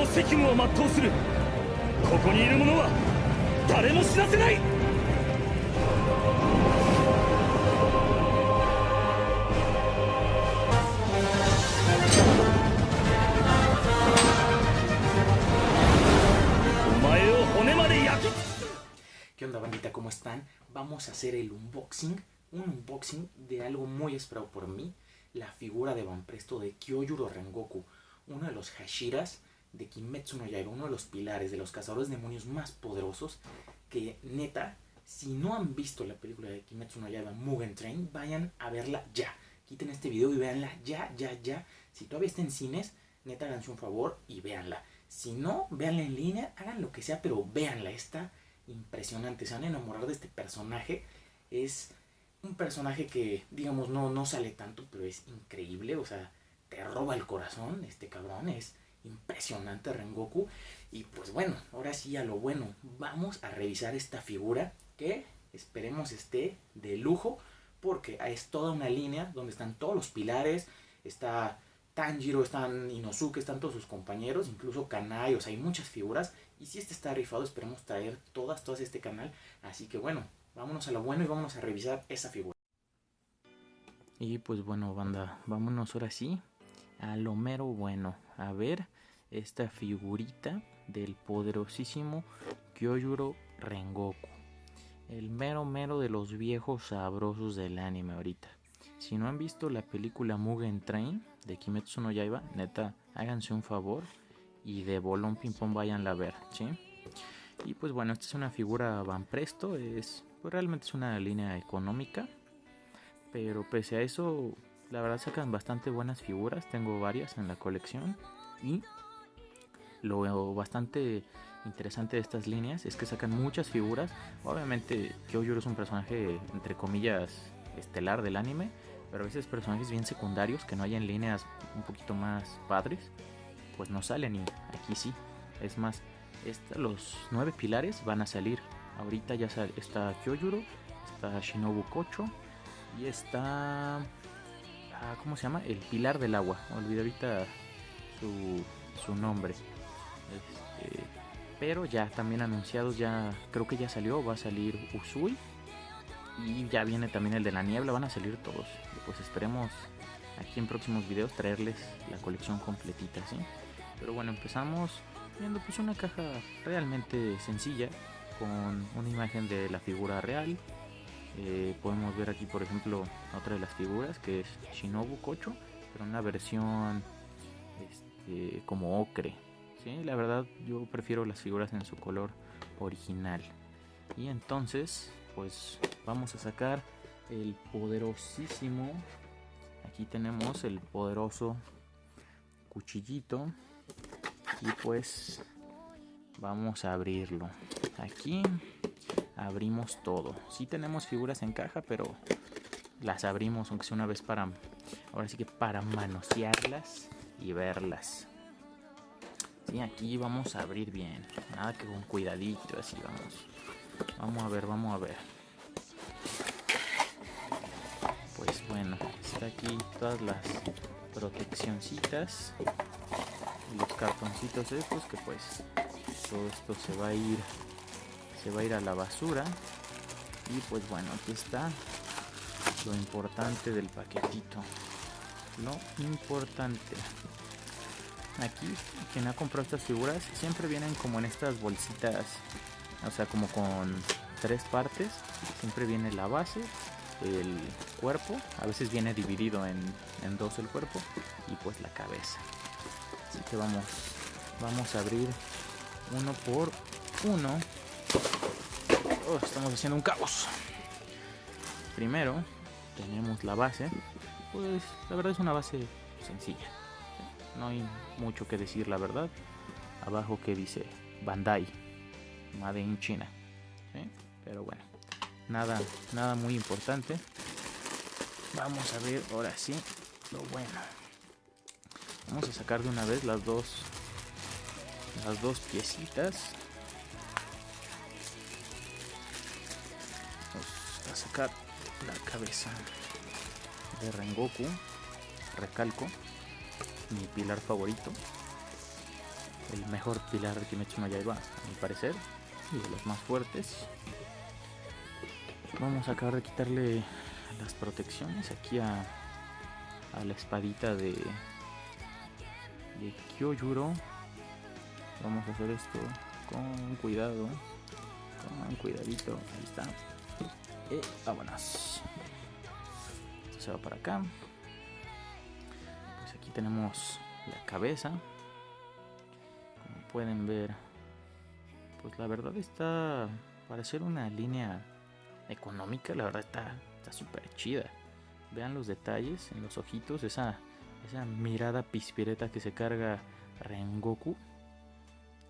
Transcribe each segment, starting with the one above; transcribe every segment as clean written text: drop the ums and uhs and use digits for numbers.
の責務を全うする。ここにいる者は誰も死なせない。お前を骨まで焼き尽くす。 ¿Qué onda, bandita? ¿Cómo están? Vamos a hacer el unboxing, un unboxing de algo muy esperado por mí, la figura de Banpresto de Kyojuro Rengoku, uno de los Hashiras de Kimetsu no Yaiba, uno de los pilares, de los cazadores de demonios más poderosos, que neta, si no han visto la película de Kimetsu no Yaiba Mugen Train, vayan a verla ya. Quiten este video y véanla ya. Si todavía está en cines, neta, háganse un favor y véanla. Si no, véanla en línea, hagan lo que sea, pero véanla, está impresionante. Se van a enamorar de este personaje. Es un personaje que, digamos, no sale tanto, pero es increíble. O sea, te roba el corazón este cabrón. Es impresionante Rengoku. Y pues bueno, ahora sí a lo bueno. Vamos a revisar esta figura que esperemos esté de lujo, porque es toda una línea donde están todos los pilares. Está Tanjiro, están Inosuke, están todos sus compañeros, incluso Kanai. O sea, hay muchas figuras. Y si este está rifado, esperemos traer todas este canal. Así que bueno, vámonos a lo bueno y vámonos a revisar esa figura. Y pues bueno, banda, vámonos ahora sí a lo mero bueno. A ver esta figurita del poderosísimo Kyojuro Rengoku. El mero de los viejos sabrosos del anime ahorita. Si no han visto la película Mugen Train de Kimetsu no Yaiba, neta, háganse un favor y de bolón ping pong vayanla a ver, ¿sí? Y pues bueno, esta es una figura Banpresto, pues realmente es una línea económica, pero pese a eso, la verdad sacan bastante buenas figuras. Tengo varias en la colección y lo bastante interesante de estas líneas es que sacan muchas figuras. Obviamente Kyojuro es un personaje entre comillas estelar del anime, pero a veces personajes bien secundarios que no hay en líneas un poquito más padres pues no salen, y aquí sí. Es más, los 9 pilares van a salir. Ahorita ya está Kyojuro, está Shinobu Kocho y está ¿cómo se llama? El pilar del agua. Olvidé ahorita su nombre. Pero ya también anunciados, ya creo que ya salió. Va a salir Usui y ya viene también el de la niebla. Van a salir todos. Pues esperemos aquí en próximos videos traerles la colección completita, ¿sí? Pero bueno, empezamos viendo pues una caja realmente sencilla con una imagen de la figura real. Podemos ver aquí, por ejemplo, otra de las figuras que es Shinobu Kocho, pero una versión como ocre, ¿sí? La verdad yo prefiero las figuras en su color original. Y entonces pues vamos a sacar el poderosísimo. Aquí tenemos el poderoso cuchillito y pues vamos a abrirlo. Aquí abrimos todo. Sí tenemos figuras en caja, pero las abrimos aunque sea una vez ahora sí que para manosearlas y verlas. Sí, aquí vamos a abrir bien, nada que con cuidadito, así vamos a ver. Pues bueno, está aquí todas las proteccioncitas y los cartoncitos estos, que pues todo esto se va a ir a la basura. Y pues bueno, aquí está lo importante del paquetito. Lo importante. Aquí quien ha comprado estas figuras siempre vienen como en estas bolsitas, o sea, como con 3 partes. Siempre viene la base, el cuerpo, a veces viene dividido en 2 el cuerpo, y pues la cabeza. Así que vamos a abrir uno por uno. Estamos haciendo un caos. Primero tenemos la base. Pues la verdad es una base sencilla, no hay mucho que decir, la verdad. Abajo que dice Bandai Made in China, ¿sí? Pero bueno, nada muy importante. Vamos a ver ahora sí lo bueno. Vamos a sacar de una vez las dos piecitas. Vamos a sacar la cabeza de Rengoku. Recalco, mi pilar favorito. el mejor pilar de Kimetsu no Yaiba, a mi parecer, y de los más fuertes. Vamos a acabar de quitarle las protecciones aquí a la espadita de Kyojuro. Vamos a hacer esto con cuidado, con cuidadito. Ahí está. Vámonos. Esto se va para acá. Pues aquí tenemos la cabeza. Como pueden ver, pues la verdad está, para ser una línea económica, la verdad está súper chida. Vean los detalles en los ojitos, esa mirada pispireta que se carga Rengoku.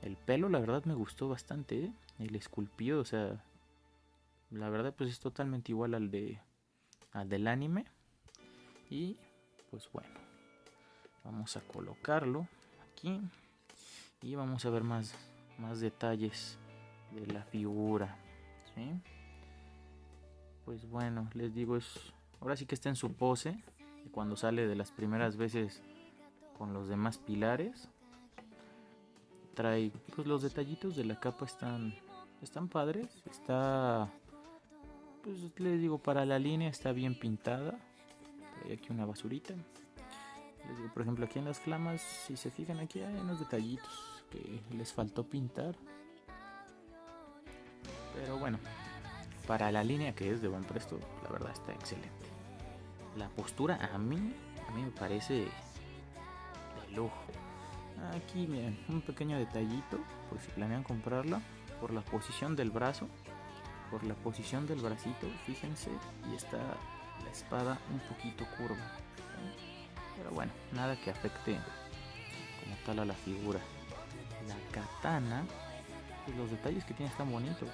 El pelo, la verdad, me gustó bastante, ¿eh? El esculpido, o sea, la verdad, pues es totalmente igual al del anime. Y pues bueno, vamos a colocarlo aquí y vamos a ver más detalles de la figura, ¿sí? Pues bueno, les digo, ahora sí que está en su pose cuando sale de las primeras veces con los demás pilares. Trae, pues los detallitos de la capa están padres. Está, pues les digo, para la línea está bien pintada. Trae aquí una basurita. Les digo, por ejemplo, aquí en las flamas, si se fijan, aquí hay unos detallitos que les faltó pintar. Pero bueno, para la línea que es de Banpresto, la verdad está excelente. La postura a mí me parece de lujo. Aquí miren, un pequeño detallito, por si planean comprarla, por la posición del brazo, por la posición del bracito, fíjense, y está la espada un poquito curva, ¿sí? Pero bueno, nada que afecte como tal a la figura. La katana, pues los detalles que tiene están bonitos,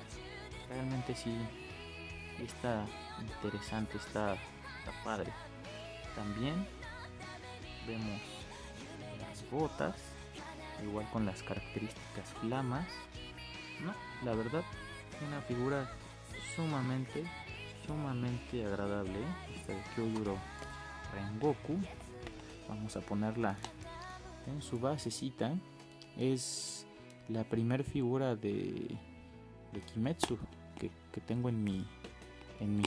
realmente sí está interesante, está padre. También vemos las botas, igual con las características flamas. No, la verdad, una figura sumamente agradable, ¿eh? Esta de Kyojuro Rengoku. Vamos a ponerla en su basecita. Es la primer figura de Kimetsu que tengo en mi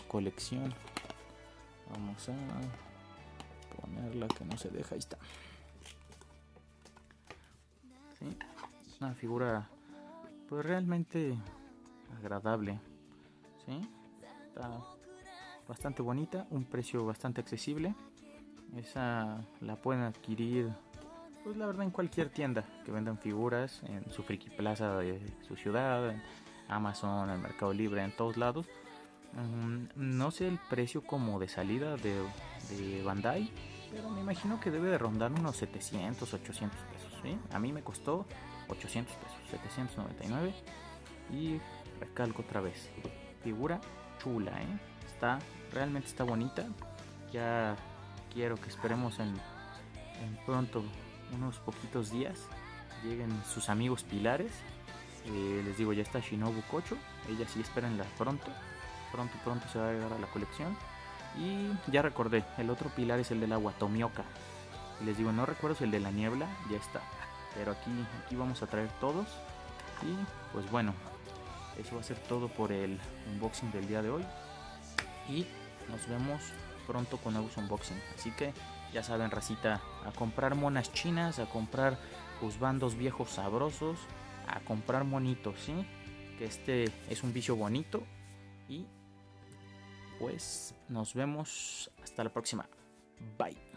colección. Vamos a ponerla que no se deja, ahí está. ¿Sí? Una figura pues realmente agradable, ¿sí? Está bastante bonita, un precio bastante accesible. Esa la pueden adquirir, pues la verdad, en cualquier tienda que vendan figuras, en su Friki Plaza de su ciudad, en Amazon, en Mercado Libre, en todos lados. No sé el precio como de salida de Bandai, pero me imagino que debe de rondar unos 700, 800 pesos, ¿sí? A mí me costó 800 pesos, 799. Y recalco otra vez, figura chula, ¿eh? Realmente está bonita. Ya quiero que esperemos en pronto, unos poquitos días, lleguen sus amigos pilares. Les digo, ya está Shinobu Kocho, ella sí, espérenla pronto se va a agregar a la colección. Y ya recordé, el otro pilar es el del agua, Tomioka. Y les digo, no recuerdo si el de la niebla ya está, pero aquí vamos a traer todos. Y pues bueno, eso va a ser todo por el unboxing del día de hoy. Y nos vemos pronto con nuevos unboxing. Así que ya saben, racita, a comprar monas chinas, a comprar juzbandos viejos sabrosos, a comprar monitos, ¿sí? Que este es un vicio bonito. Y pues nos vemos hasta la próxima. Bye.